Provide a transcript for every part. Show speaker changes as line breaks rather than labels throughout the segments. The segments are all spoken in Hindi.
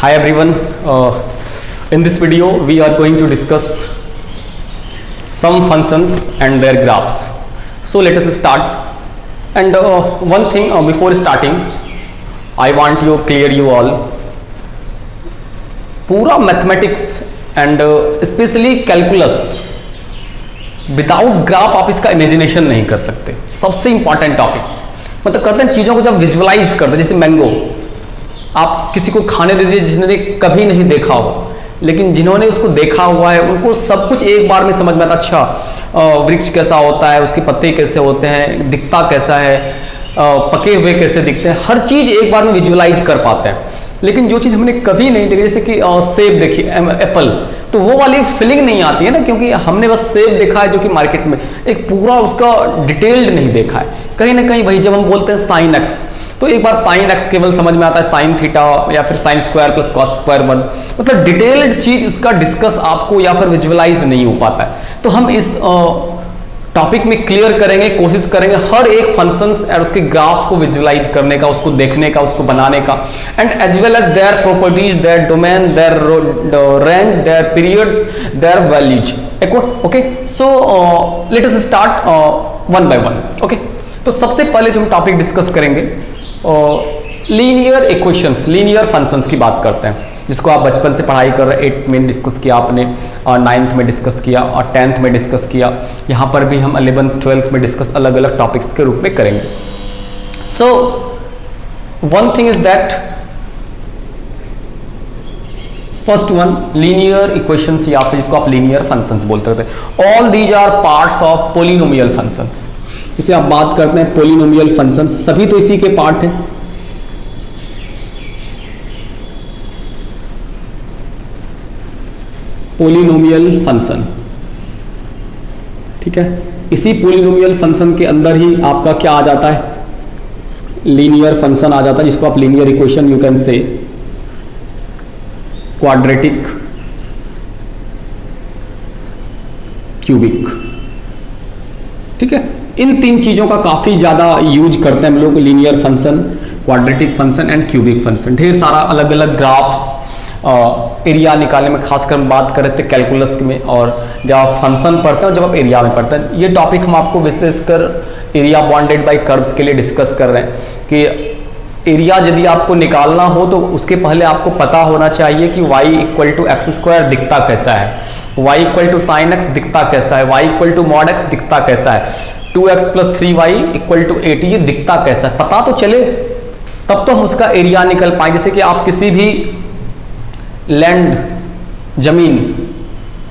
Hi everyone, in this video we are going to discuss some functions and their graphs. So let us start. And one thing before starting, I want to clear you all. पूरा mathematics and specially calculus without graph आप इसका इमेजिनेशन नहीं कर सकते. सबसे इंपॉर्टेंट टॉपिक. मतलब करते हैं चीज़ों को जब विजुअलाइज करते हैं, जैसे मैंगो आप किसी को खाने दे दीजिए जिसने कभी नहीं देखा हो, लेकिन जिन्होंने उसको देखा हुआ है उनको सब कुछ एक बार में समझ में आता. अच्छा वृक्ष कैसा होता है, उसके पत्ते कैसे होते हैं, दिखता कैसा है, पके हुए कैसे दिखते हैं, हर चीज़ एक बार में विजुअलाइज कर पाते हैं. लेकिन जो चीज़ हमने कभी नहीं देखी, जैसे कि सेब देखिए, एप्पल, तो वो वाली फीलिंग नहीं आती है ना, क्योंकि हमने बस सेब देखा है जो कि मार्केट में एक पूरा उसका डिटेल्ड नहीं देखा है. कहीं ना कहीं वही जब हम बोलते हैं साइन एक्स, तो एक बार साइन एक्स केवल समझ में आता है, साइन थीटा या फिर sine square plus cos square 1, मतलब डिटेल्ड चीज इसका डिस्कस आपको या फिर विजुअलाइज नहीं हो पाता है. तो हम इस टॉपिक में क्लियर करेंगे, कोशिश करेंगे हर एक फंक्शंस और उसके ग्राफ को विजुअलाइज करने का, उसको देखने का, उसको बनाने का, and as well as their properties, their domain, their range, their periods, their values. Okay, so let us start one by one. Okay, तो सबसे पहले जो हम टॉपिक डिस्कस करेंगे लीनियर इक्वेशंस, लीनियर फंक्शंस की बात करते हैं, जिसको आप बचपन से पढ़ाई कर रहे हैं. 8th में डिस्कस किया आपने, और 9th में डिस्कस किया, और 10th में डिस्कस किया. यहाँ पर भी हम 11th 12th में डिस्कस अलग अलग टॉपिक्स के रूप में करेंगे. So one thing is that first one, linear equations या फिर जिसको आप लीनियर फंक्शंस बोलते हैं. All these are parts of polynomial functions. इसे आप बात करते हैं पोलिनोमियल फंक्शंस, सभी तो इसी के पार्ट हैं. पोलिनोमियल फंक्शन, ठीक है. इसी पोलिनोमियल फंक्शन के अंदर ही आपका क्या आ जाता है, लीनियर फंक्शन आ जाता है, जिसको आप linear equation you can say quadratic, cubic. ठीक है, इन तीन चीजों का काफी ज्यादा यूज करते हैं हम लोग, linear function, quadratic function and cubic function. ढेर सारा अलग अलग ग्राफ्स, एरिया निकालने में खासकर हम बात कर रहे थे कैलकुलस में, और जब आप फंक्शन पढ़ते हैं और जब आप एरिया में पढ़ते हैं, ये टॉपिक हम आपको विशेषकर एरिया बाउंडेड बाय कर्व्स के लिए डिस्कस कर रहे हैं. कि एरिया यदि आपको निकालना हो तो उसके पहले आपको पता होना चाहिए कि y equal to x square दिखता कैसा है, y equal to sine x दिखता कैसा है, y equal to mod x दिखता कैसा है, 2x plus 3y equal to 8 ये दिखता कैसा है. पता तो चले तब तो हम उसका एरिया निकल पाए. जैसे कि आप किसी भी लैंड, जमीन,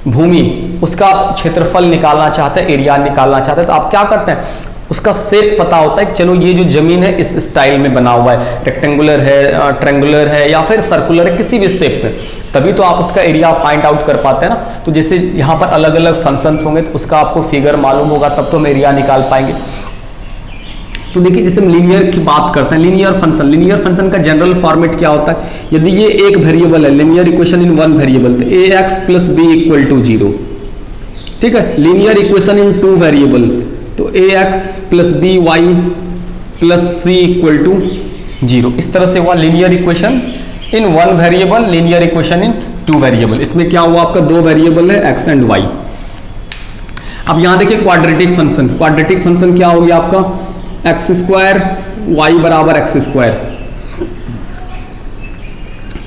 भूमि, उसका क्षेत्रफल निकालना चाहते हैं, एरिया निकालना चाहते हैं, तो आप क्या करते हैं, उसका शेप पता होता है कि चलो ये जो जमीन है इस स्टाइल में बना हुआ है, रेक्टेंगुलर है, ट्रायंगुलर है या फिर सर्कुलर है, किसी भी शेप में, तभी तो आप उसका एरिया फाइंड आउट कर पाते हैं ना. तो जैसे यहाँ पर अलग अलग फंक्शंस होंगे तो उसका आपको फिगर मालूम होगा, तब तो हम एरिया निकाल पाएंगे. तो देखिए, जैसे हम लीनियर की बात करते हैं, लीनियर फंक्शन का जनरल फॉर्मेट क्या होता है, यदि ये एक वेरिएबल है, linear equation in one variable, तो ax plus B equal to 0. ठीक है, linear equation in two variable, तो ax plus B Y plus C equal to 0. इस तरह से हुआ linear equation in one variable, linear equation in two variable. इसमें क्या हुआ, आपका दो वेरिएबल है x एंड y. अब यहां देखिए क्वाड्रेटिक फंक्शन क्या हो गया आपका, एक्स स्क्वायर वाई बराबर एक्स स्क्वायर,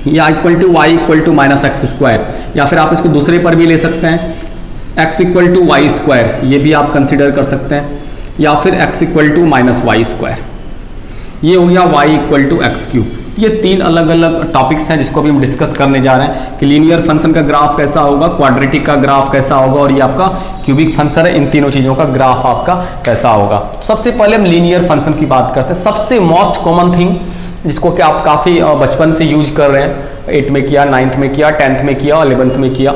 या equal to y equal to minus x square, या फिर आप इसको दूसरे पर भी ले सकते हैं, x equal to y square, ये भी आप कंसिडर कर सकते हैं, या फिर x equal to minus y square. ये हो गया y equal to x cube. ये तीन अलग अलग टॉपिक्स हैं जिसको भी हम डिस्कस करने जा रहे हैं कि लीनियर फंक्शन का ग्राफ कैसा होगा, क्वाड्रेटिक का ग्राफ कैसा होगा, और ये आपका क्यूबिक फंक्शन है, इन तीनों चीज़ों का ग्राफ आपका कैसा होगा. सबसे पहले हम लीनियर फंक्शन की बात करते हैं. सबसे मोस्ट कॉमन थिंग जिसको कि आप काफ़ी बचपन से यूज कर रहे हैं, 8th में किया, 9th में किया, 10th में किया, 11th में किया.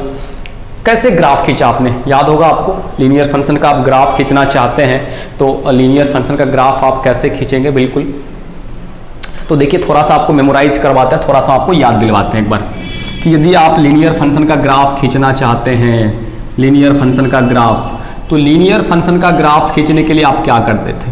कैसे ग्राफ खींचा आपने, याद होगा आपको. लीनियर फंक्शन का आप ग्राफ खींचना चाहते हैं तो लीनियर फंक्शन का ग्राफ आप कैसे खींचेंगे, बिल्कुल. तो देखिए, थोड़ा सा आपको मेमोराइज करवाते हैं, थोड़ा सा आपको याद दिलवाते हैं एक बार, कि यदि आप लीनियर फंक्शन का ग्राफ खींचना चाहते हैं, लीनियर फंक्शन का ग्राफ, तो लीनियर फंक्शन का ग्राफ खींचने के लिए आप क्या करते थे,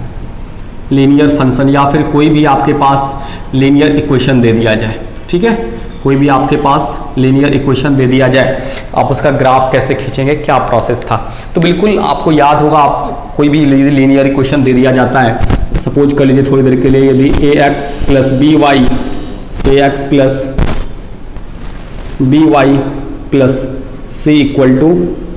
लीनियर फंक्शन या फिर कोई भी आपके पास लीनियर इक्वेशन दे दिया जाए, ठीक है, कोई भी आपके पास लीनियर इक्वेशन दे दिया जाए, आप उसका ग्राफ कैसे खींचेंगे, क्या प्रोसेस था। तो बिल्कुल आपको याद होगा, आप कोई भी लीनियर इक्वेशन दे दिया जाता है, सपोज कर लीजिए थोड़ी देर के लिए, यदि ax plus B Y, ax plus B Y plus C equal to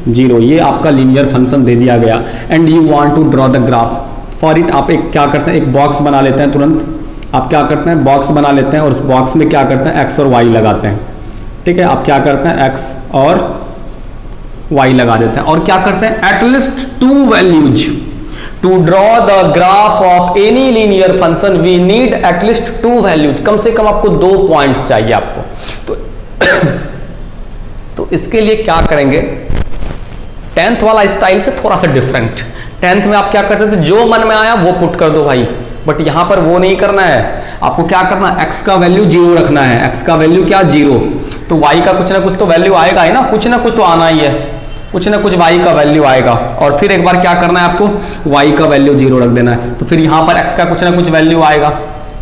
0, ये आपका लीनियर फंक्शन दे दिया गया, and you want to draw the graph for it. आप एक क्या करते हैं, एक बॉक्स बना लेते हैं तुरंत। आप क्या करते हैं, बॉक्स बना लेते हैं और उस बॉक्स में क्या करते हैं, x और y लगाते हैं। ठीक है, आप क्या करते हैं, x और y लगा देते हैं, और क्या करते हैं, at least 2 values to draw the graph of any linear function we need at least 2 values. कम से कम आपको 2 पॉइंट्स चाहिए आपको। तो इसके लिए क्या करेंगे, 10th वाला स्टाइल से थोड़ा सा डिफरेंट। 10th में आप क्या करते थे, जो मन में आया वो पुट कर दो भाई, बट यहां पर वो नहीं करना है। आपको क्या करना है, x का वैल्यू 0 रखना है। x का वैल्यू क्या, 0, तो y का कुछ ना कुछ तो वैल्यू आएगा ही ना, कुछ ना कुछ तो आना ही है, कुछ ना कुछ y का वैल्यू आएगा। और फिर एक बार क्या करना है आपको, y का वैल्यू 0 रख देना है, तो फिर यहां पर x का कुछ ना कुछ वैल्यू आएगा।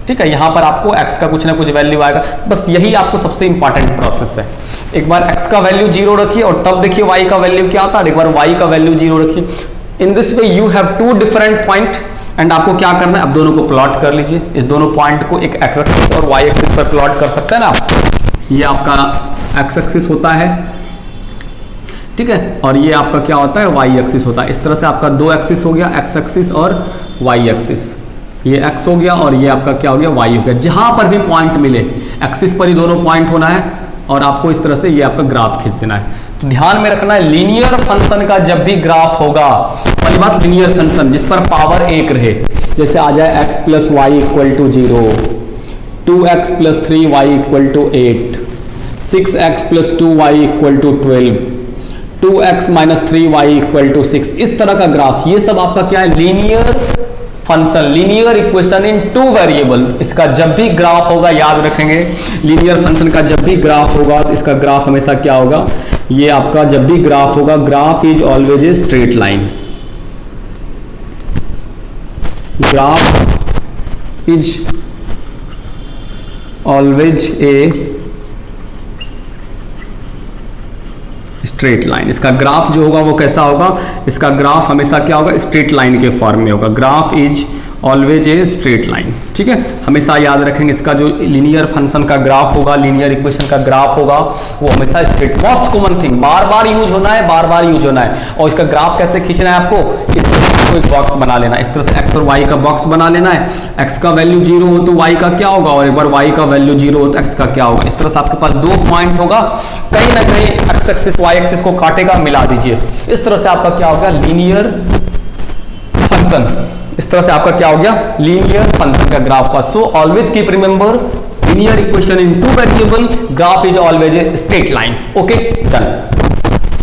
ठीक है, यहां पर आपको x का कुछ ना कुछ वैल्यू आएगा। बस यही आपको सबसे इंपॉर्टेंट प्रोसेस है। एक बार x का वैल्यू 0 रखिए और तब देखिए y का वैल्यू क्या आता है, एक बार y का वैल्यू 0 रखिए। इन this way you have 2 different point, and आपको क्या करना है, अब दोनों को प्लॉट कर लीजिए। इस दोनों पॉइंट को एक x एक्सिस और y एक्सिस पर प्लॉट कर सकते हैं ना आप। ये आपका x एक्सिस होता है, ठीक है, और ये आपका क्या होता है, y एक्सिस होता है। इस तरह से आपका 2 एक्सिस हो गया, x एक्सिस और y एक्सिस। ये x हो गया और ये आपका क्या हो गया, y हो गया। जहां पर भी पॉइंट मिले, एक्सिस पर ही दोनों पॉइंट होना है, और आपको इस तरह से ये आपका ग्राफ खींच देना है। तो ध्यान में रखना है, लीनियर फंक्शन का जब भी ग्राफ होगा, पहली बात लीनियर फंक्शन जिस पर पावर 1 रहे, जैसे आ जाए x plus Y equal to 0, 2x plus 3y equal to 8, 6x plus 2y equal to 12, 2x minus 3y equal to 6, इस तरह का ग्राफ, ये सब आपका क्या है, linear function, linear equation in 2 variable. इसका जब भी ग्राफ होगा, याद रखेंगे, लीनियर फंक्शन का जब भी ग्राफ होगा तो इसका ग्राफ हमेशा क्या होगा, ये आपका जब भी ग्राफ होगा, graph is always a straight line. Graph is always a straight line. इसका ग्राफ जो होगा वो कैसा होगा, इसका ग्राफ हमेशा क्या होगा, स्ट्रेट लाइन के फॉर्म में होगा। Graph is always a straight line. ठीक है, हमेशा याद रखेंगे, इसका जो लीनियर फंक्शन का ग्राफ होगा, लीनियर इक्वेशन का ग्राफ होगा, वो हमेशा स्ट्रेट, मोस्ट कॉमन थिंग, बार बार यूज होना है, बार बार यूज होना है। और इसका ग्राफ कैसे खींचना है आपको, इस तरह से एक बॉक्स बना लेना है, इस तरह से x और y का बॉक्स बना लेना है। x का वैल्यू 0 हो तो y का क्या होगा, और एक बार y का वैल्यू 0 हो तो x का क्या होगा। इस तरह से आपके पास 2 पॉइंट होगा, कहीं ना कहीं x एक्सिस y एक्सिस को काटेगा, मिला दीजिए। इस तरह से आपका क्या होगा, लीनियर फंक्शन। इस तरह से आपका क्या हो गया, लीनियर फंक्शन का ग्राफ का। So always keep remember, linear equation in 2 variable, graph is always a straight line. Okay, done.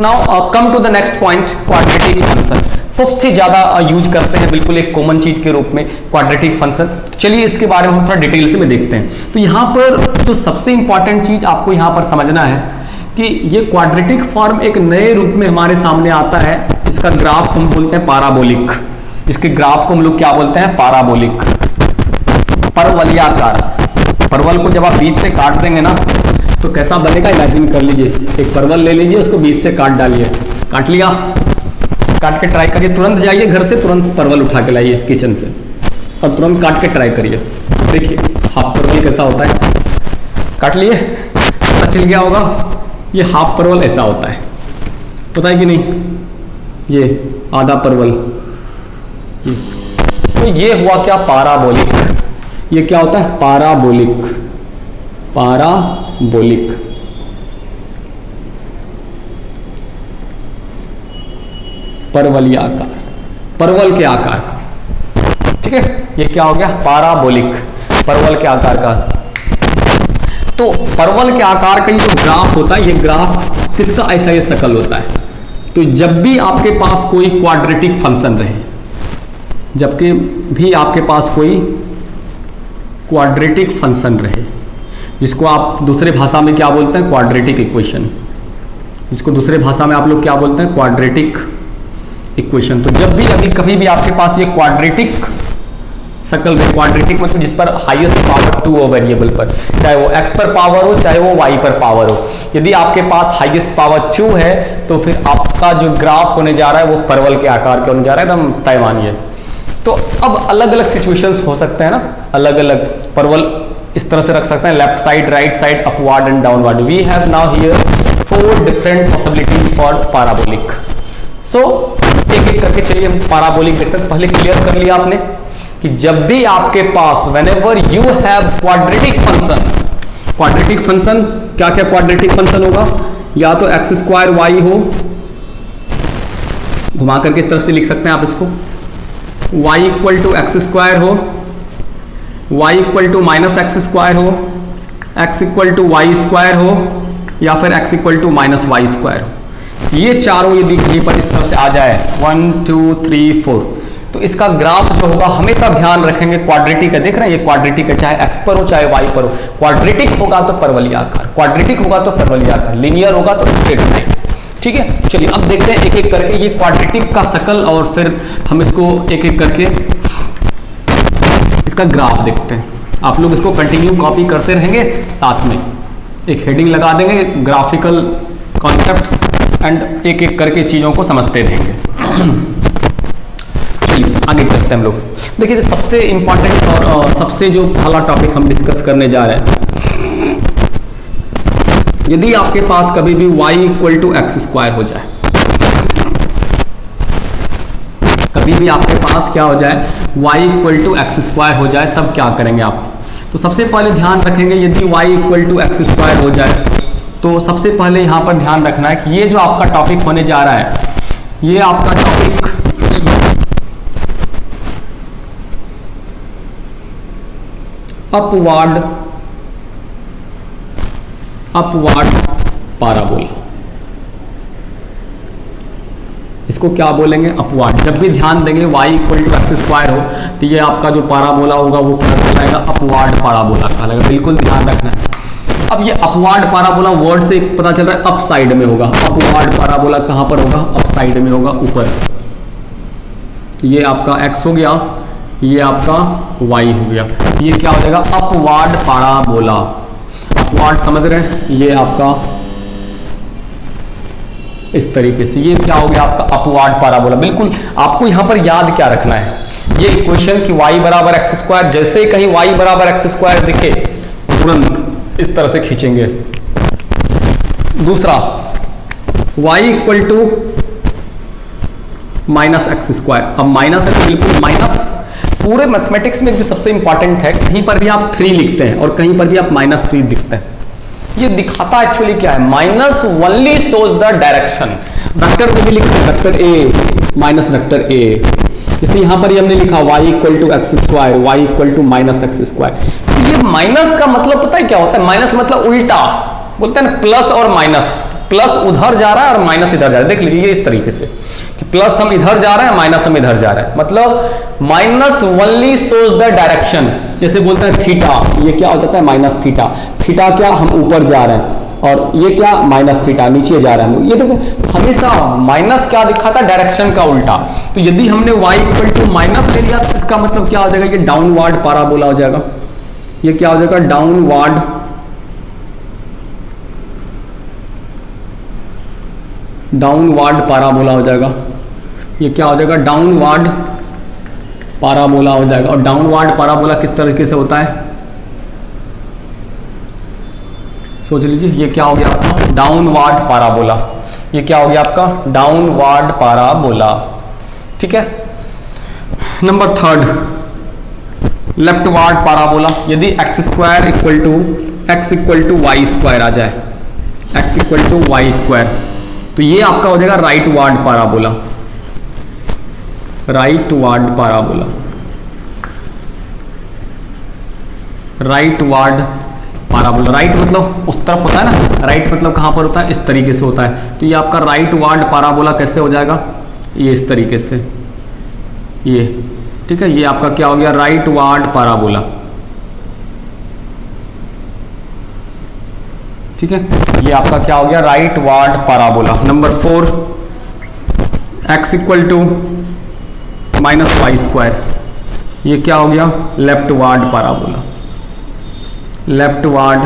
Now come to the next point, quadratic function. सबसे ज्यादा यूज करते हैं, बिल्कुल एक कॉमन चीज के रूप में क्वाड्रेटिक फंक्शन। चलिए इसके बारे में हम थोड़ा डिटेल से में देखते हैं। तो यहाँ पर जो सबसे इंपॉर्टेंट चीज आपको यहाँ पर समझना है कि ये क्वाड्रेटिक फॉर्म एक नए रूप में हमारे सामने आता है। इसका ग्राफ हम बोलते हैं पाराबोलिक। इसके ग्राफ को हम लोग क्या बोलते हैं, पाराबोलिक, परवलयाकार। परवल को जब आप बीच से काट देंगे ना तो कैसा बनेगा, इमेजिन कर लीजिए। एक परवल ले लीजिए, उसको बीच से काट डालिए, काट लिया, काट के ट्राई करिए, तुरंत जाइए घर से, तुरंत परवल उठा के लाइए किचन से और तुरंत काट के ट्राई करिए। देखिए हाफ परवल कैसा होता है, काट लिए, पता चल गया होगा। ये हाफ परवल ऐसा होता है, पता है कि नहीं, ये आधा परवल। तो ये हुआ क्या, पाराबोलिक। ये क्या होता है, पाराबोलिक, पाराबोलिक। परवलयाकार, परवल के आकार का। ठीक है, ये क्या हो गया, पाराबोलिक, परवल के आकार का। तो परवल के आकार का ये जो ग्राफ होता है, ये ग्राफ किसका ऐसा ये शक्ल होता है। तो जब भी आपके पास कोई क्वाड्रेटिक फंक्शन रहे, जबकि भी आपके पास कोई क्वाड्रेटिक फंक्शन रहे, जिसको आप दूसरे भाषा में क्या बोलते हैं, क्वाड्रेटिक इक्वेशन, जिसको दूसरे भाषा में आप लोग क्या बोलते हैं, क्वाड्रेटिक इक्वेशन। तो जब भी अभी कभी भी आपके पास ये क्वाड्रेटिक सकल रेखा क्वाड्रेटिक मतलब जिस पर हाईएस्ट पावर 2 हो वेरिएबल पर, चाहे वो x पर पावर हो चाहे वो y पर पावर हो। यदि आपके पास हाईएस्ट पावर 2 है तो फिर आपका जो ग्राफ होने जा रहा है वो परवल के आकार के होने जा रहा है, एकदम तय मानिए। तो अब अलग अलग सिचुएशंस हो सकते हैं ना, अलग अलग परवल इस तरह से रख सकते हैं, left side, right side, upward and downward. We have now here 4 different possibilities for parabolic. So एक एक करके चलिए हम पैराबोलिक देखते हैं। पहले क्लियर कर लिया आपने कि जब भी आपके पास whenever you have quadratic function, quadratic function क्या क्या क्वाड्रेटिक फंक्शन होगा, या तो एक्स स्क्वायर वाई हो, घुमा करके इस तरफ से लिख सकते हैं आप इसको, y equal to x square हो, y equal to minus x square हो, x equal to y square हो, या फिर x equal to minus y square हो। ये चारों यदि कहीं पर इस तरह से आ जाए 1 2 3 4, तो इसका ग्राफ जो होगा हमेशा ध्यान रखेंगे क्वाड्रेटिक है। देख रहे हैं ये क्वाड्रेटिक है, चाहे x पर हो चाहे y पर हो। क्वाड्रेटिक होगा तो परवलयाकार, क्वाड्रेटिक होगा तो परवलयाकार, लीनियर होगा तो स्ट्रेट लाइन। ठीक है, चलिए अब देखते हैं एक एक करके ये क्वाड्रेटिक का शकल, और फिर हम इसको एक एक करके इसका ग्राफ देखते हैं। आप लोग इसको कंटिन्यू कॉपी करते रहेंगे, साथ में एक हेडिंग लगा देंगे ग्राफिकल कॉन्सेप्ट्स, एंड एक एक करके चीज़ों को समझते रहेंगे। चलिए आगे चलते हैं हम लोग। देखिए सबसे इंपॉर्टेंट और सबसे जो पहला टॉपिक हम डिस्कस करने जा रहे हैं, यदि आपके पास कभी भी y equal to x square हो जाए, कभी भी आपके पास क्या हो जाए, y equal to x square हो जाए, तब क्या करेंगे आप। तो सबसे पहले ध्यान रखेंगे यदि y equal to x square हो जाए, तो सबसे पहले यहां पर ध्यान रखना है कि ये जो आपका टॉपिक होने जा रहा है, ये आपका टॉपिक अपवर्ड पैराबोला, इसको क्या बोलेंगे, अपवर्ड। जब भी ध्यान देंगे y equal to x square हो, तो ये आपका जो पैराबोला होगा वो क्या कहलाएगा, अपवर्ड पैराबोला कहलाएगा। बिल्कुल ध्यान रखना है। अब ये अपवर्ड पैराबोला वर्ड से पता चल रहा है अप साइड में होगा। अपवर्ड पैराबोला कहां पर होगा, अप साइड में होगा, ऊपर। ये आपका x हो गया, ये आपका y हो गया, ये क्या हो जाएगा, अपवर्ड पैराबोला। अपवर्ड समझ रहे हैं, ये आपका इस तरीके से, ये क्या हो गया आपका अपवर्ड पैराबोला। बिल्कुल आपको यहां पर याद क्या रखना है, ये इक्वेशन की y बराबर एक्स स्क्वायर, जैसे ही कहीं y बराबर एक्स स्क्वायर दिखे तुरंत इस तरह से खींचेंगे। दूसरा y equal to minus x square, अब माइनस है तो बिल्कुल माइनस। पूरे मैथमेटिक्स में जो सबसे इंपॉर्टेंट है, कहीं पर भी आप 3 लिखते हैं और कहीं पर भी आप -3 लिखते हैं, ये दिखाता एक्चुअली क्या है, minus only shows the direction. Vector को भी लिखते हैं, vector a minus vector a, जैसे यहां पर हमने लिखा y equal to x square, y equal to minus x square. ये माइनस का मतलब पता है क्या होता है, माइनस मतलब उल्टा, बोलते हैं ना प्लस और माइनस, प्लस उधर जा रहा है और माइनस इधर जा रहा है। देख लीजिए इस तरीके से कि प्लस हम इधर जा रहे हैं, माइनस हम इधर जा रहे हैं, मतलब minus only shows the direction. जैसे बोलते हैं थीटा, ये क्या हो जाता है माइनस थीटा, थीटा क्या हम ऊपर जा रहे हैं, और ये क्या माइनस थीटा नीचे जा रहे हैं। ये देखो हमेशा माइनस क्या दिखाता है, डायरेक्शन का उल्टा। तो यदि हमने y इक्वल टू माइनस ले लिया तो इसका मतलब क्या हो जाएगा, ये डाउनवर्ड पैराबोला हो जाएगा। ये क्या हो जाएगा, डाउनवर्ड पैराबोला हो जाएगा। ये क्या हो जाएगा, डाउनवर्ड पैराबोला हो जाएगा। और डाउनवर्ड पैराबोला किस तरीके से होता है, सोच लीजिए। ये क्या हो गया आपका, डाउनवर्ड पैराबोला। ये क्या हो गया आपका, डाउनवर्ड पैराबोला। ठीक है। Number 3, leftward parabola. यदि x square equal to y square आ जाए, x equal to y square, तो ये आपका हो जाएगा rightward parabola, rightward parabola, rightward parabola. Right मतलब उस तरफ होता है ना, राइट मतलब कहां पर होता है, इस तरीके से होता है। तो ये आपका राइटवर्ड पैराबोला कैसे हो जाएगा, ये इस तरीके से, ये ठीक है। ये आपका क्या हो गया, राइटवर्ड पैराबोला। ठीक है, ये आपका क्या हो गया, rightward parabola. Number 4, x equal to minus y square. ये क्या हो गया, लेफ्टवार्ड पैराबोला, लेफ्टवार्ड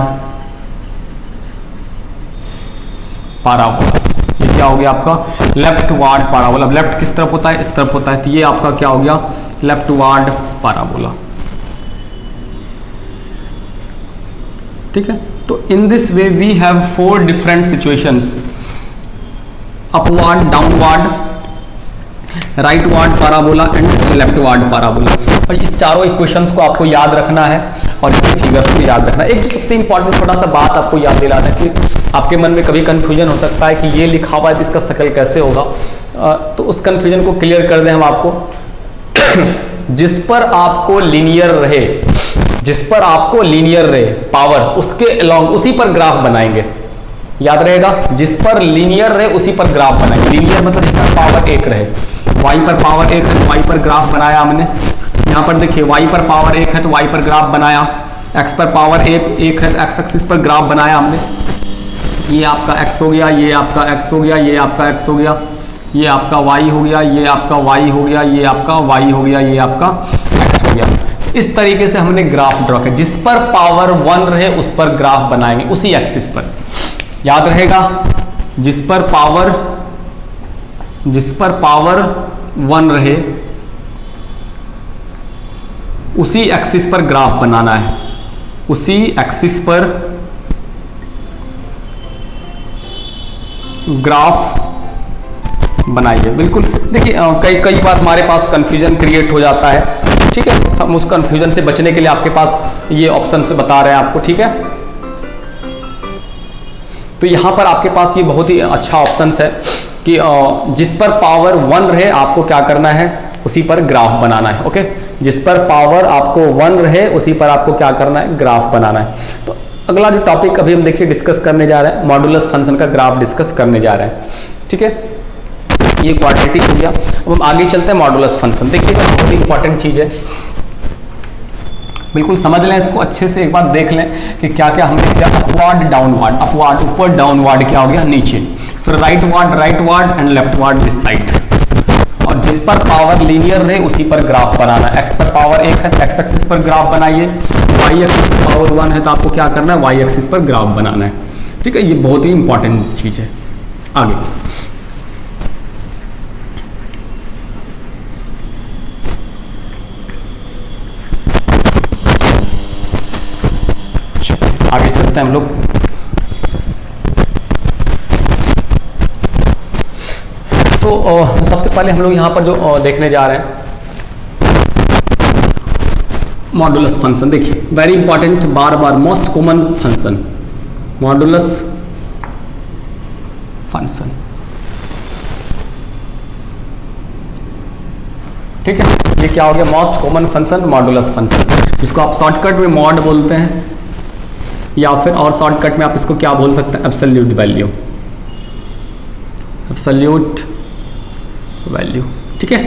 पैराबोला। ये क्या हो गया आपका लेफ्टवार्ड पैराबोला। लेफ्ट किस तरफ होता है, इस तरफ होता है, तो ये आपका क्या हो गया लेफ्टवार्ड पैराबोला। ठीक है, तो in this way we have 4 different situations, upward, downward, rightward parabola and leftward parabola. और इस चारों इक्वेशंस को आपको याद रखना है और इसके फिगर्स को याद रखना है। एक सबसे इंपॉर्टेंट छोटा सा बात आपको याद दिलाना है कि आपके मन में कभी कंफ्यूजन हो सकता है कि ये लिखा हुआ है तो इसका शक्ल कैसे होगा, तो उस कंफ्यूजन को क्लियर कर दें हम आपको। जिस पर आपको लीनियर रहे, जिस पर आपको लीनियर रहे पावर, उसके अलोंग उसी पर ग्राफ बनाएंगे। याद रहेगा, जिस पर लीनियर रहे उसी पर ग्राफ बनाएंगे। लीनियर मतलब जिस पर पावर 1 रहे, y पर पावर 1 है तो y पर ग्राफ बनाया हमने। यहाँ पर देखिए y पर पावर 1 है तो y पर ग्राफ बनाया, x पर पावर 1 है तो x एक्सिस पर ग्राफ बनाया हमने। ये आपका x हो गया, ये आपका x हो गया, ये आपका x हो गया, ये आपका y हो गया, ये आपका y हो गया, ये आपका y हो गया, ये आपका x हो गया। इस तरीके से हमने ग्राफ ड्रॉ किया। जिस पर पावर 1 रहे उस पर ग्राफ बनाएंगे, उसी एक्सिस पर। याद रहेगा, जिस पर पावर 1 रहे उसी एक्सिस पर ग्राफ बनाना है, उसी एक्सिस पर ग्राफ बनाइए। बिल्कुल, देखिए कई बार हमारे पास कंफ्यूजन क्रिएट हो जाता है। ठीक है, हम उस कंफ्यूजन से बचने के लिए आपके पास ये ऑप्शन से बता रहे हैं आपको। ठीक है, तो यहां पर आपके पास ये बहुत ही अच्छा ऑप्शन है कि जिस पर पावर 1 रहे आपको क्या करना है, उसी पर ग्राफ बनाना है। ओके, जिस पर पावर आपको 1 रहे उसी पर आपको क्या करना है, ग्राफ बनाना है। तो अगला जो टॉपिक अभी हम देखिए डिस्कस करने जा रहे हैं, मॉडुलस फंक्शन का ग्राफ डिस्कस करने जा रहे हैं। ठीक है, ये क्वाड्रेटिक हो गया। अब हम आगे चलते हैं मॉडुलस फंक्शन। देखिए बहुत ही इंपॉर्टेंट चीज है, बिल्कुल समझ लें इसको अच्छे से, एक बार देख लें कि क्या क्या हमने किया। अपवार्ड डाउनवार्ड, अपवार्ड ऊपर, डाउनवार्ड क्या हो गया नीचे, फिर राइटवार्ड एंड लेफ्टवार्ड दिस साइड। और जिस पर पावर लीनियर रहे उसी पर ग्राफ बनाना है। x पर पावर 1 है तो x एक्सिस पर ग्राफ बनाइए, y एक्सिस पर पावर 1 है तो आपको क्या करना है, y एक्सिस पर ग्राफ बनाना है। ठीक है, ये बहुत ही इंपॉर्टेंट चीज है। आगे चलते हैं हम लोग। तो सबसे पहले हम लोग यहां पर जो देखने जा रहे हैं मॉडुलस फंक्शन। देखिए वेरी इंपॉर्टेंट, बार बार most common function, modulus function. ठीक है, ये क्या हो गया, most common function modulus function, जिसको आप शॉर्टकट में मॉड बोलते हैं, या फिर और शॉर्टकट में आप इसको क्या बोल सकते हैं, एब्सोल्यूट वैल्यू, एब्सोल्यूट वैल्यू। ठीक है,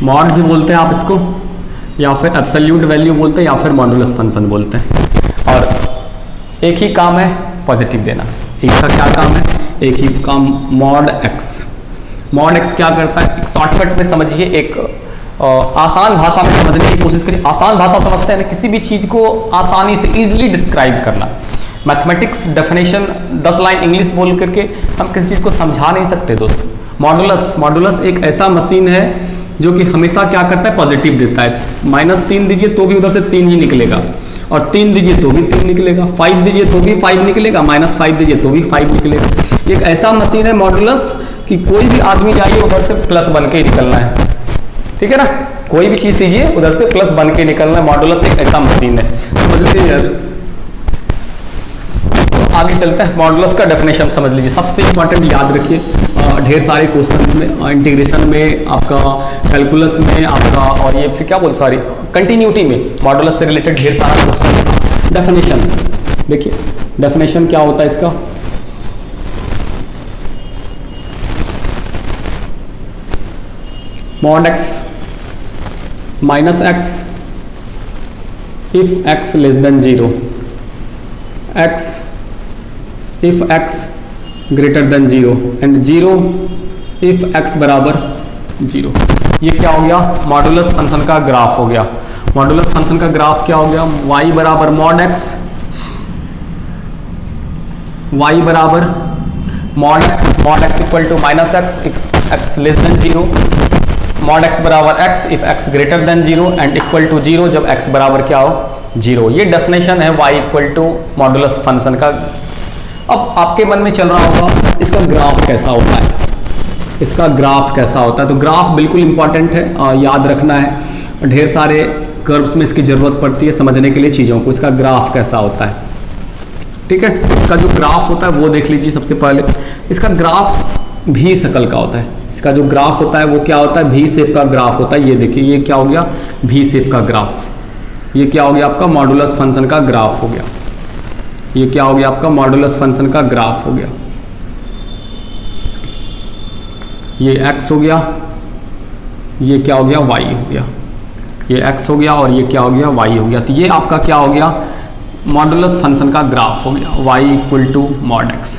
मॉड भी बोलते हैं आप इसको, या फिर एब्सोल्यूट वैल्यू बोलते हैं, या फिर मॉडुलस फंक्शन बोलते हैं। और एक ही काम है पॉजिटिव देना, एक का क्या काम है, एक ही काम, मॉड एक्स। मॉड एक्स क्या करता है, शॉर्टकट में समझिए, एक आसान भाषा में समझने की कोशिश करिए। आसान भाषा समझते हैं ना, किसी भी चीज को आसानी से इजीली डिस्क्राइब करना। मैथमेटिक्स डेफिनेशन 10 लाइन इंग्लिश बोल करके हम किसी चीज को समझा नहीं सकते दोस्तों। मॉडुलस एक ऐसा मशीन है जो कि हमेशा क्या करता है, पॉजिटिव देता है। -3 दीजिए तो भी उधर से 3 ही निकलेगा, और 3 दीजिए तो भी 3 निकलेगा, 5 दीजिए तो भी 5 निकलेगा, -5 दीजिए तो भी 5 निकलेगा। एक ऐसा मशीन है मॉडुलस कि कोई भी आदमी जाइए उधर से प्लस बन के ही निकलना है। ठीक है ना, कोई भी चीज दीजिए उधर से प्लस बन के निकलना है। मॉडुलस एक ऐसा मशीन है, समझ लीजिए यार। आगे चलते हैं, मॉडुलस का डेफिनेशन समझ लीजिए, सबसे इंपॉर्टेंट याद रखिए। ढेर सारे क्वेश्चंस में, इंटीग्रेशन में, आपका कैलकुलस में आपका, और ये फिर क्या बोल, सॉरी कंटिन्यूटी में मॉडुलस से रिलेटेड ढेर सारा क्वेश्चन। डेफिनेशन देखिए, डेफिनेशन क्या होता है इसका, mod x minus x if x less than 0, x if x greater than 0 and 0 if x बराबर 0। ये क्या हो गया, मॉडुलस फंक्शन का ग्राफ हो गया। मॉडुलस फंक्शन का ग्राफ क्या हो गया, y बराबर मॉड एक्स, y बराबर mod x equal to minus x, x less than zero, mod x बराबर x if x greater than zero and equal to zero जब एक्स बराबर क्या हो जीरो। ये डेफिनेशन है y equal to modulus function का। अब आपके मन में चल रहा होगा इसका ग्राफ कैसा होता है, इसका ग्राफ कैसा होता है। तो ग्राफ बिल्कुल इंपॉर्टेंट है, याद रखना है। ढेर सारे कर्व्स में इसकी जरूरत पड़ती है समझने के लिए चीज़ों को। इसका ग्राफ कैसा होता है, ठीक है। इसका जो ग्राफ होता है वो देख लीजिए सबसे पहले। इसका ग्राफ भी शकल का होता है। इसका जो ग्राफ होता है वो क्या होता है, भी शेप का ग्राफ होता है। ये देखिए ये क्या हो गया, भी शेप का ग्राफ। ये क्या हो गया आपका मॉडुलस फंक्शन का ग्राफ हो गया। ये क्या हो गया आपका मॉडुलस फंक्शन का ग्राफ हो गया। ये x हो गया, ये क्या हो गया y हो गया। ये x हो गया और ये क्या हो गया y हो गया। तो ये आपका क्या हो गया मॉडुलस फंक्शन का ग्राफ हो गया, y equal to mod x।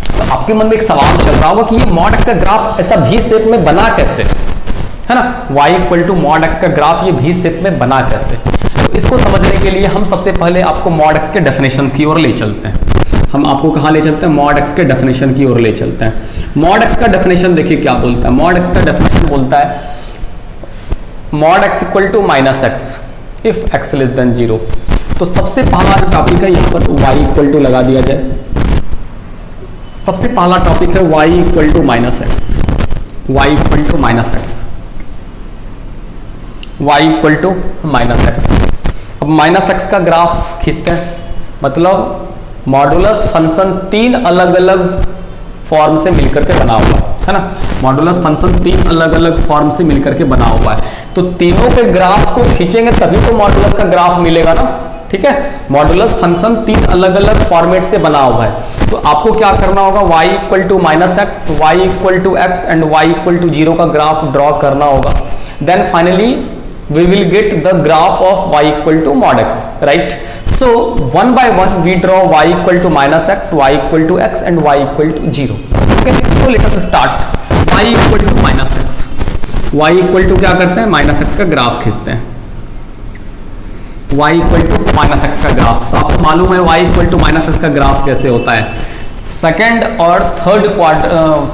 तो आपके मन में एक सवाल चल रहा होगा कि ये मॉड x का ग्राफ ऐसा भी शेप में बना कैसे, है ना। y equal to mod x का ग्राफ ये भी शेप में बना कैसे। तो इसको समझने के लिए हम सबसे पहले आपको मॉड x के डेफिनेशन की ओर ले चलते हैं। हम आपको कहाँ ले चलते हैं, मॉड x के डेफिनेशन की ओर ले चलते हैं। मॉड x का डेफिनेशन देखिए क्या बोलता है। मॉड x का डेफिनेशन बोलता है mod x equal to minus x if x less than zero. तो सबसे पहला जो टॉपिक है यहाँ पर y इक्वल टू लगा दिया जाए। सबसे पहला टॉपिक है y equal to minus x, y equal to minus x, y equal to minus x. अब माइनस एक्स का ग्राफ खींचते हैं, मतलब मॉडुलस फंक्शन तीन अलग अलग फॉर्म से मिलकर के बना हुआ है ना। मॉडुलस फंक्शन तीन अलग अलग फॉर्म से मिलकर के बना हुआ है। तो तीनों के ग्राफ को खींचेंगे तभी तो मॉडुलस का ग्राफ मिलेगा ना, ठीक है। मॉडुलस फंक्शन तीन अलग अलग फॉर्मेट से बना हुआ है। तो आपको क्या करना होगा, y equal to minus x, y equal to x and y equal to zero का ग्राफ ड्रॉ करना होगा। Then finally we will get the graph of y equal to mod x, right? So one by one we draw y equal to minus x, y equal to x and y equal to 0. Okay, so let us start. y equal to minus x, y equal to क्या करते हैं, माइनस एक्स का ग्राफ खींचते हैं। y equal to minus x का ग्राफ, तो आपको मालूम है y equal to minus x का ग्राफ कैसे होता है, सेकेंड और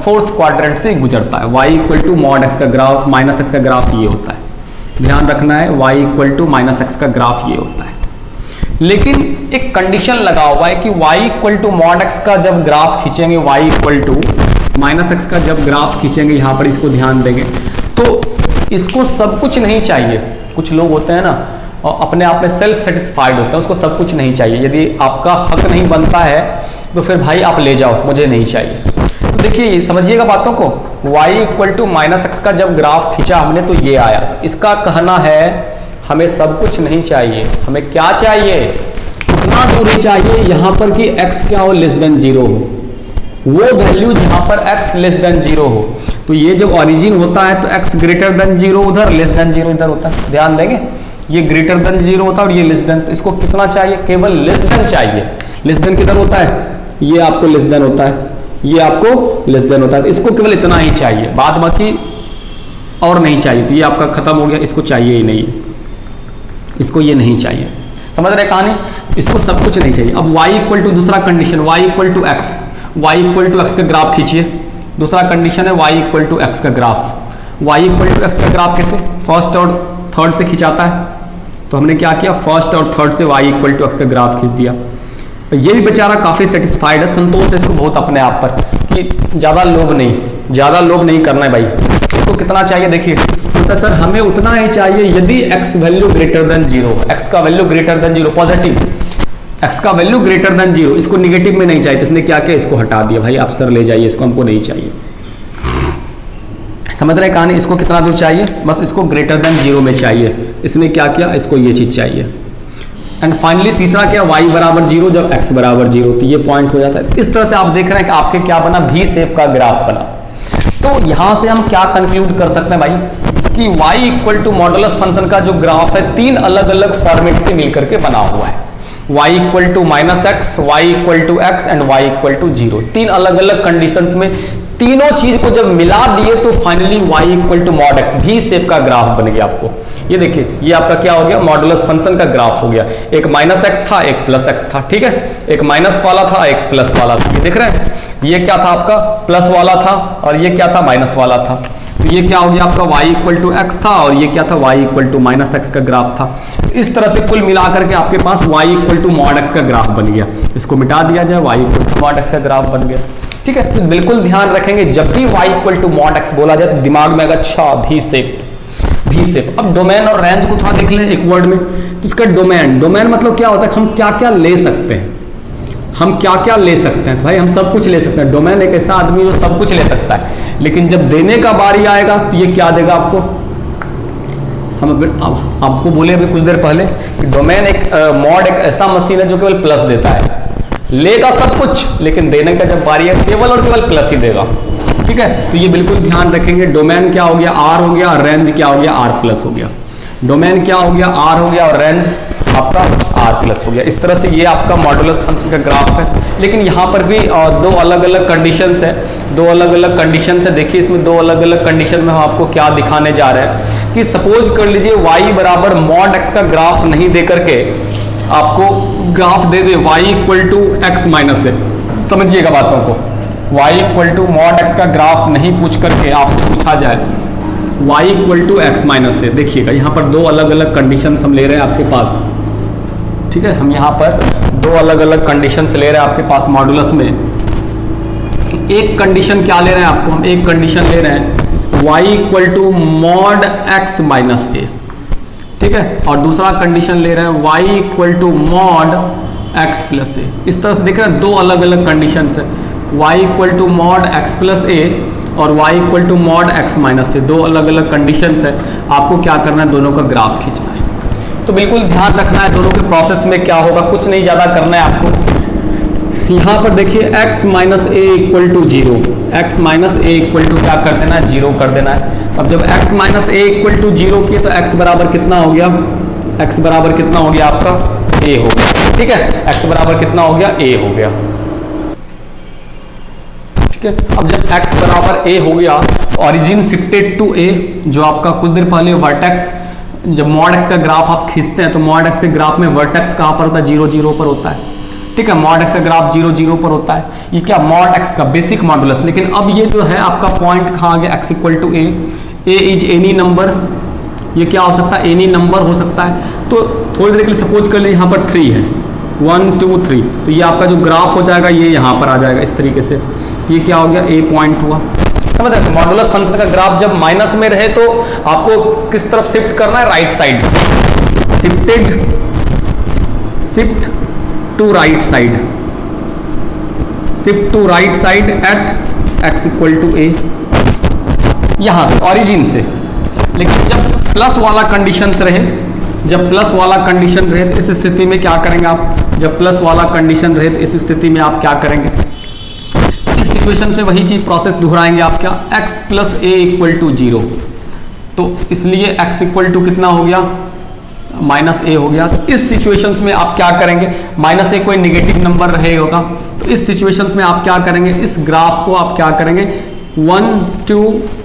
फोर्थ क्वाड्रेंट से गुजरता है। y equal to mod x का ग्राफ, माइनस एक्स का ग्राफ ये होता है। ध्यान रखना है y equal to minus x का ग्राफ ये होता है। लेकिन एक कंडीशन लगा हुआ है कि y equal to mod x का जब ग्राफ खींचेंगे, y equal to minus x का जब ग्राफ खींचेंगे, यहाँ पर इसको ध्यान देंगे तो इसको सब कुछ नहीं चाहिए। कुछ लोग होते हैं ना और अपने आप में सेल्फ सेटिस्फाइड होते हैं, उसको सब कुछ नहीं चाहिए। यदि आपका हक नहीं बनता है तो फिर भाई आप ले जाओ, मुझे नहीं चाहिए। तो देखिए समझिएगा बातों को, y equal to minus x का जब ग्राफ खींचा हमने तो ये आया। इसका कहना है हमें सब कुछ नहीं चाहिए, हमें क्या चाहिए, उतना दूरी चाहिए यहाँ पर कि x क्या हो, लेस देन जीरो हो। वो वैल्यू जहाँ पर x लेस देन जीरो हो। तो ये जब ओरिजिन होता है तो x ग्रेटर देन जीरो उधर, लेस देन जीरो इधर होता है। ध्यान देंगे, ये ग्रेटर देन जीरो होता है और ये लेस देन। तो इसको कितना चाहिए, केवल लेस देन चाहिए। लेस देन किधर होता है, ये आपको लेस देन होता है, ये आपको लेस देन होता है। तो इसको केवल इतना ही चाहिए, बाद बाकी और नहीं चाहिए। तो ये आपका खत्म हो गया, इसको चाहिए ही नहीं, इसको ये नहीं चाहिए। समझ रहे कहानी, इसको सब कुछ नहीं चाहिए। अब y इक्वल टू दूसरा condition, y equal to x, y equal to x का ग्राफ खींचिए। दूसरा कंडीशन है y इक्वल टू एक्स का graph. y equal to x का ग्राफ कैसे, फर्स्ट और थर्ड से खिंचाता है। तो हमने क्या किया, फर्स्ट और थर्ड से y इक्वल टू एक्स का ग्राफ खींच दिया। ये भी बेचारा काफी सेटिस्फाइड है, संतोष है इसको बहुत अपने आप पर कि ज्यादा लोभ नहीं करना है भाई। इसको कितना चाहिए देखिए, तो सर हमें उतना ही चाहिए यदि x value greater than zero, x का value greater than zero, positive x का वैल्यू ग्रेटर देन जीरो। इसको निगेटिव में नहीं चाहिए, तो इसने क्या किया, इसको हटा दिया। भाई आप सर ले जाइए, इसको हमको नहीं चाहिए। समझ रहे कहानी, इसको कितना दूर चाहिए, बस इसको ग्रेटर देन जीरो में चाहिए। इसने क्या किया, इसको ये चीज चाहिए। एंड फाइनली तीसरा क्या, y बराबर जीरो जब x बराबर जीरो। तो ये पॉइंट हो जाता है। इस तरह से आप देख रहे हैं कि आपके क्या बना, भी शेप का ग्राफ बना। तो यहां से हम क्या कंक्लूड कर सकते हैं भाई कि y equal to modulus function का जो ग्राफ है तीन अलग अलग फॉर्मेट से मिलकर के बना हुआ है। y equal to minus x, y equal to x and y equal to zero. तीन अलग अलग कंडीशंस में तीनों चीज को जब मिला दिए तो finally y equal to mod x भी शेप का ग्राफ बन गया आपको। ये देखिए, ये आपका क्या हो गया, मॉडुलस फंक्शन का ग्राफ हो गया। एक माइनस एक्स था, एक प्लस एक्स था, ठीक है, एक माइनस वाला था, एक प्लस वाला था। ये देख रहे हैं, ये क्या था आपका प्लस वाला था और ये क्या था माइनस वाला था। तो ये क्या हो गया आपका y इक्वल टू एक्स था और ये क्या था y equal to minus x का ग्राफ था। तो इस तरह से कुल मिलाकर के आपके पास y equal to mod x का ग्राफ बन गया। इसको मिटा दिया जाए, y equal to mod x का ग्राफ बन गया। ठीक है, तो बिल्कुल ध्यान रखेंगे जब भी y equal to mod x बोला जाए तो दिमाग में आएगा अच्छा भी शेप। अब डोमेन और रेंज को थोड़ा देख लें एक वर्ड में। तो इसका डोमेन मतलब क्या होता है, हम क्या क्या ले सकते हैं, हम क्या क्या ले सकते हैं। भाई हम सब कुछ ले सकते हैं। डोमेन एक ऐसा आदमी जो सब कुछ ले सकता है, लेकिन जब देने का बारी आएगा तो ये क्या देगा आपको। हम आपको बोले अभी कुछ देर पहले कि डोमेन एक मॉड एक ऐसा मशीन है जो केवल प्लस देता है, लेगा सब कुछ लेकिन देने का जब बारी है केवल और केवल प्लस ही देगा। ठीक है, तो ये बिल्कुल ध्यान रखेंगे। डोमेन क्या हो गया, आर हो गया, रेंज क्या हो गया, आर प्लस हो गया। डोमेन क्या हो गया, आर हो गया और रेंज आपका आर प्लस हो गया। इस तरह से ये आपका मॉडुलस फंक्शन का ग्राफ है। लेकिन यहाँ पर भी दो अलग अलग कंडीशंस है, दो अलग अलग कंडीशंस है। देखिए इसमें दो अलग अलग कंडीशन में हम आपको क्या दिखाने जा रहे हैं कि सपोज कर लीजिए y बराबर मॉड एक्स का ग्राफ नहीं दे करके आपको ग्राफ दे दे y equal to x minus a. समझिएगा बातों को, y equal to mod x का ग्राफ नहीं पूछ करके आपसे पूछा जाए y equal to x minus a. देखिएगा यहाँ पर दो अलग अलग कंडीशन हम ले रहे हैं आपके पास। ठीक है, हम यहाँ पर दो अलग अलग कंडीशन ले रहे हैं आपके पास मॉडुलस में। एक कंडीशन क्या ले रहे हैं आपको, हम एक कंडीशन ले रहे हैं y equal to mod x minus a. ठीक है, और दूसरा कंडीशन ले रहे हैं y equal to mod x plus a. इस तरह से देख रहे हैं दो अलग अलग कंडीशन है, y equal to mod x plus a और y equal to mod x minus a. दो अलग अलग कंडीशन है, आपको क्या करना है, दोनों का ग्राफ खींचना है। तो बिल्कुल ध्यान रखना है दोनों के प्रोसेस में क्या होगा, कुछ नहीं ज़्यादा करना है आपको। यहाँ पर देखिए x minus a equal to zero, x minus a equal to क्या कर देना है, जीरो कर देना है। अब जब x minus a equal to zero किए तो x बराबर कितना हो गया, x बराबर कितना हो गया आपका a हो गया। ठीक है, x बराबर कितना हो गया, a हो गया। ठीक है, अब जब x बराबर a हो गया, ऑरिजिन शिफ्टेड टू a, जो आपका कुछ देर पहले वर्टेक्स, जब मॉड एक्स का ग्राफ आप खींचते हैं तो मॉड एक्स के ग्राफ में वर्टेक्स कहाँ पर होता है, 0 0 पर होता है। ठीक है, मॉड एक्स का ग्राफ 0 0 पर होता है। ये क्या मॉड एक्स का बेसिक मॉडुलस। लेकिन अब ये जो है आपका पॉइंट कहाँ आ गया, x equal to a, a is any number. ये क्या हो सकता है, एनी नंबर हो सकता है। तो थोड़ी देर के लिए सपोज कर ले यहाँ पर 3 है, 1 2 3, तो ये आपका जो ग्राफ हो जाएगा ये यहाँ पर आ जाएगा इस तरीके से। ये क्या हो गया, ए पॉइंट हुआ। समझ रहे, मॉडुलस फंक्शन का ग्राफ जब माइनस में रहे तो आपको किस तरफ शिफ्ट करना है, right side. Shift to right side, shift to right side at x equal to a, यहां से ऑरिजिन से। लेकिन जब प्लस वाला कंडीशन रहे, जब प्लस वाला कंडीशन रहे तो इस स्थिति में क्या करेंगे आप, जब प्लस वाला कंडीशन रहे तो इस स्थिति में आप क्या करेंगे, इस सिचुएशन में वही चीज प्रोसेस दोहराएंगे आप क्या, x plus a equal to 0। तो इसलिए x इक्वल टू कितना हो गया, माइनस ए हो गया। तो इस सिचुएशंस में आप क्या करेंगे, माइनस ए कोई नेगेटिव नंबर रहेगा तो इस सिचुएशंस में आप क्या करेंगे, इस ग्राफ को आप क्या करेंगे, 1 2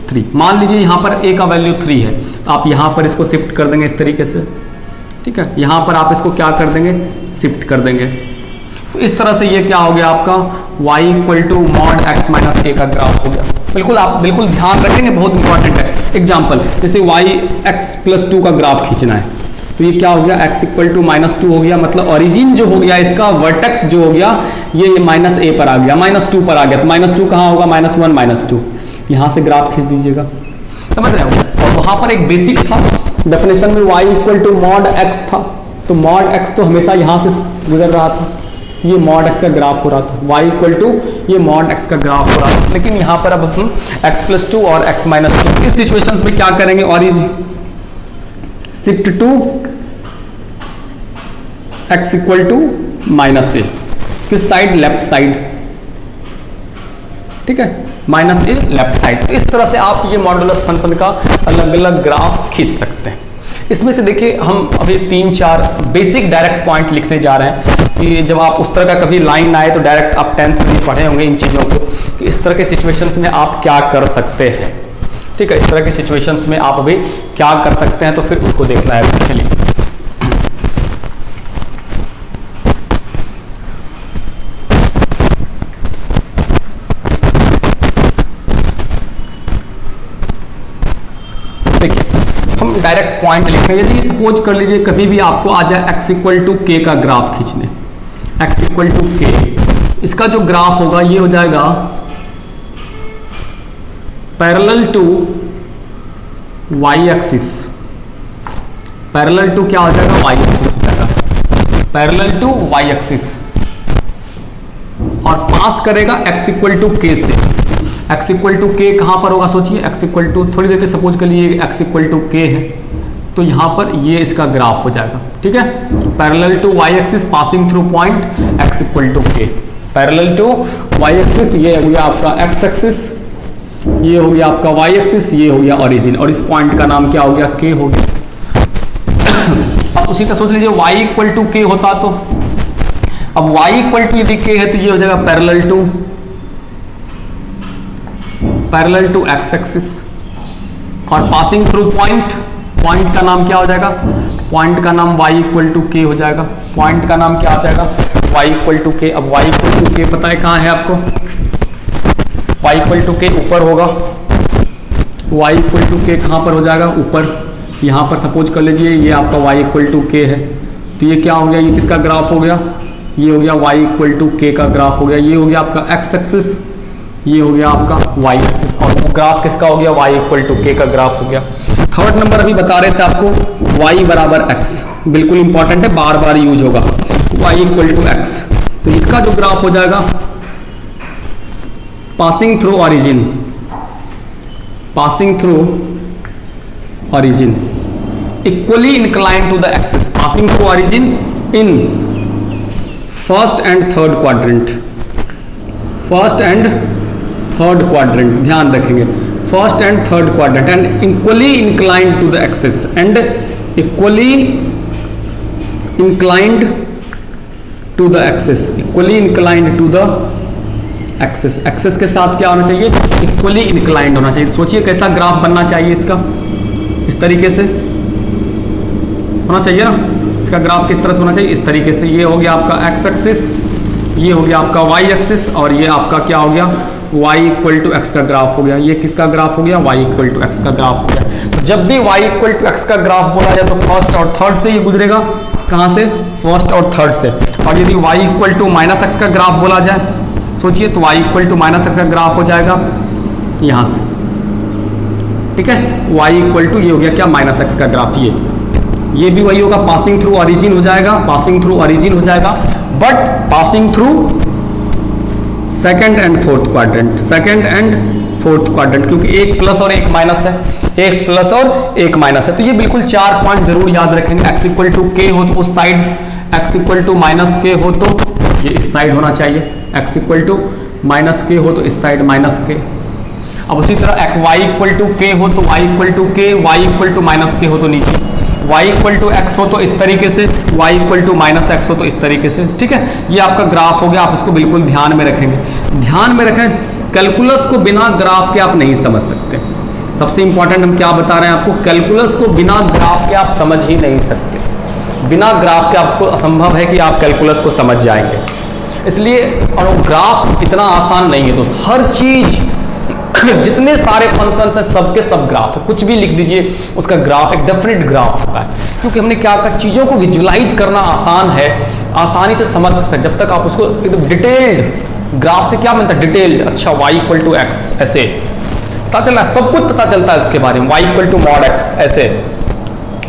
3, मान लीजिए यहाँ पर a का वैल्यू 3 है तो आप यहाँ पर इसको शिफ्ट कर देंगे इस तरीके से। ठीक है, यहाँ पर आप इसको क्या कर देंगे, शिफ्ट कर देंगे। तो इस तरह से ये क्या हो गया आपका y equal to mod x minus a का ग्राफ हो गया। बिल्कुल आप बिल्कुल ध्यान रखेंगे, बहुत इंपॉर्टेंट है। एग्जाम्पल जैसे y x प्लस 2 का ग्राफ खींचना है तो ये क्या हो गया, x इक्वल टू माइनस 2 हो गया। मतलब ओरिजिन जो हो गया इसका, वर्टेक्स जो हो गया ये माइनस ए पर आ गया, माइनस 2 पर आ गया। तो माइनस 2 कहाँ होगा, -1 -2, यहाँ से ग्राफ खींच दीजिएगा। समझ रहे हो, और वहाँ पर एक बेसिक था डेफिनेशन में y equal to mod x था, तो मॉड एक्स तो हमेशा यहाँ से गुजर रहा था, ये मॉड एक्स का ग्राफ हो रहा था, y इक्वल टू ये मॉड एक्स का ग्राफ हो रहा था। लेकिन यहाँ पर अब हम x प्लस 2 और x माइनस 2 इस सिचुएशंस में क्या करेंगे, origin shift to x equal to minus a, किस साइड, लेफ्ट साइड। ठीक है, माइनस ए लेफ्ट साइड। तो इस तरह से आप ये मॉडुलस फंक्शन का अलग अलग ग्राफ खींच सकते हैं। इसमें से देखिए हम अभी 3-4 बेसिक डायरेक्ट पॉइंट लिखने जा रहे हैं कि जब आप उस तरह का कभी लाइन आए तो डायरेक्ट आप 10th में पढ़े होंगे इन चीज़ों को। तो इस तरह के सिचुएशंस में आप क्या कर सकते हैं, ठीक है, इस तरह के सिचुएशंस में आप अभी क्या कर सकते हैं, तो फिर उसको देखना है। चलिए देखिए हम डायरेक्ट पॉइंट लिख रहे हैं। यदि सपोज कर लीजिए कभी भी आपको आ जाए x इक्वल टू के का ग्राफ खींचने, x इक्वल टू के, इसका जो ग्राफ होगा ये हो जाएगा parallel to y axis, parallel to क्या हो जाएगा, y एक्सिस हो जाएगा, पैरेलल टू y एक्सिस, और पास करेगा x इक्वल टू के से। x इक्वल टू के कहां पर होगा, सोचिए x इक्वल टू, थोड़ी देर के सपोज कर लिए x इक्वल टू के है, तो यहां पर ये इसका ग्राफ हो जाएगा, ठीक है, parallel to y axis passing through point x equal to के, पैरेलल टू y एक्सिस, ये हो गया आपका x एक्सिस, ये हो गया आपका y एक्सिस, ये हो गया ओरिजिन, और इस पॉइंट का नाम क्या हो गया, k हो गया। अब उसी तरह सोच लीजिए y इक्वल टू के होता, तो अब y इक्वल टू यदि k है तो ये हो जाएगा पैरेलल टू x एक्सिस, और पासिंग थ्रू पॉइंट, पॉइंट का नाम क्या हो जाएगा, पॉइंट का नाम y इक्वल टू के हो जाएगा, पॉइंट का नाम क्या हो जाएगा, y इक्वल टू के। अब y इक्वल टू के पता है कहाँ है आपको, y इक्वल टू के ऊपर होगा, y इक्वल टू के कहाँ पर हो जाएगा, ऊपर, यहाँ पर सपोज कर लीजिए ये आपका y इक्वल टू के है, तो ये क्या हो गया, ये किसका ग्राफ हो गया, ये हो गया y इक्वल टू के का ग्राफ हो गया, ये हो गया आपका x एक्सिस, ये हो गया आपका y एक्सिस, और वो ग्राफ किसका हो गया, y इक्वल टू के का ग्राफ हो गया। थर्ड नंबर अभी बता रहे थे आपको y बराबर x, बिल्कुल इंपॉर्टेंट है, बार बार यूज होगा, y इक्वल टू x, तो इसका जो ग्राफ हो जाएगा passing through origin, passing through origin equally inclined to the axis, passing through origin in first and third quadrant, first and third quadrant, ध्यान रखेंगे, first and third quadrant, and equally inclined to the axis, and equally inclined to the axis, equally inclined to the axis, axis के साथ क्या होना चाहिए, इक्वली इंक्लाइंड होना चाहिए। सोचिए कैसा ग्राफ बनना चाहिए इसका, इस तरीके से होना चाहिए ना, इसका ग्राफ किस तरह से होना चाहिए, इस तरीके से, ये हो गया आपका x एक्सिस, ये हो गया आपका y एक्सिस, और ये आपका क्या हो गया, y इक्वल टू x का ग्राफ हो गया, ये किसका ग्राफ हो गया, y इक्वल टू x का ग्राफ हो गया। तो जब भी y इक्वल टू x का ग्राफ बोला जाए तो फर्स्ट और थर्ड से ये गुजरेगा, कहाँ से, फर्स्ट और थर्ड से, और यदि y equal to minus x का ग्राफ बोला जाए, सोचिए, तो y equal to minus x का ग्राफ हो जाएगा यहाँ से, ठीक है, y इक्वल टू ये हो गया क्या, माइनस एक्स का ग्राफ, ये भी वही होगा, पासिंग थ्रू ऑरिजिन हो जाएगा, पासिंग थ्रू ऑरिजिन हो जाएगा, but passing through second and fourth quadrant, second and fourth quadrant, क्योंकि एक प्लस और एक माइनस है, एक प्लस और एक माइनस है, तो ये बिल्कुल 4 पॉइंट जरूर याद रखेंगे। x इक्वल टू के हो तो उस side, x equal to minus के हो तो ये इस साइड होना चाहिए, x इक्वल टू माइनस के हो तो इस साइड माइनस के। अब उसी तरह y इक्वल टू के हो तो y इक्वल टू के, y इक्वल टू माइनस के हो तो नीचे, y इक्वल टू एक्स हो तो इस तरीके से, y equal to minus x हो तो इस तरीके से, ठीक है, ये आपका ग्राफ हो गया, आप इसको बिल्कुल ध्यान में रखेंगे। ध्यान में रखें, कैलकुलस को बिना ग्राफ के आप नहीं समझ सकते, सबसे इंपॉर्टेंट हम क्या बता रहे हैं आपको, कैलकुलस को बिना ग्राफ के आप समझ ही नहीं सकते, बिना ग्राफ के आपको असंभव है कि आप कैलकुलस को समझ जाएंगे, इसलिए, और ग्राफ इतना आसान नहीं है दोस्त, हर चीज जितने सारे फंक्शंस हैं सबके सब ग्राफ है, कुछ भी लिख दीजिए उसका ग्राफ एक डेफिनेट ग्राफ होता है, क्योंकि हमने क्या कहा, चीज़ों को विजुलाइज करना आसान है, आसानी से समझ सकते हैं, जब तक आप उसको एकदम डिटेल्ड, ग्राफ से क्या बनता है, डिटेल्ड, अच्छा y इक्वल टू एक्स ऐसे पता चला, सब कुछ पता चलता है इसके बारे में, y equal to mod x ऐसे,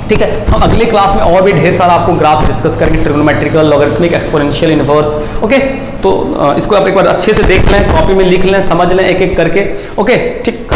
ठीक है। हम अगले क्लास में और भी ढेर सारा आपको ग्राफ डिस्कस करेंगे, trigonometrical, logarithmic, exponential, inverse, okay, तो इसको आप एक बार अच्छे से देख लें, कॉपी में लिख लें, समझ लें एक एक करके, ओके, ठीक।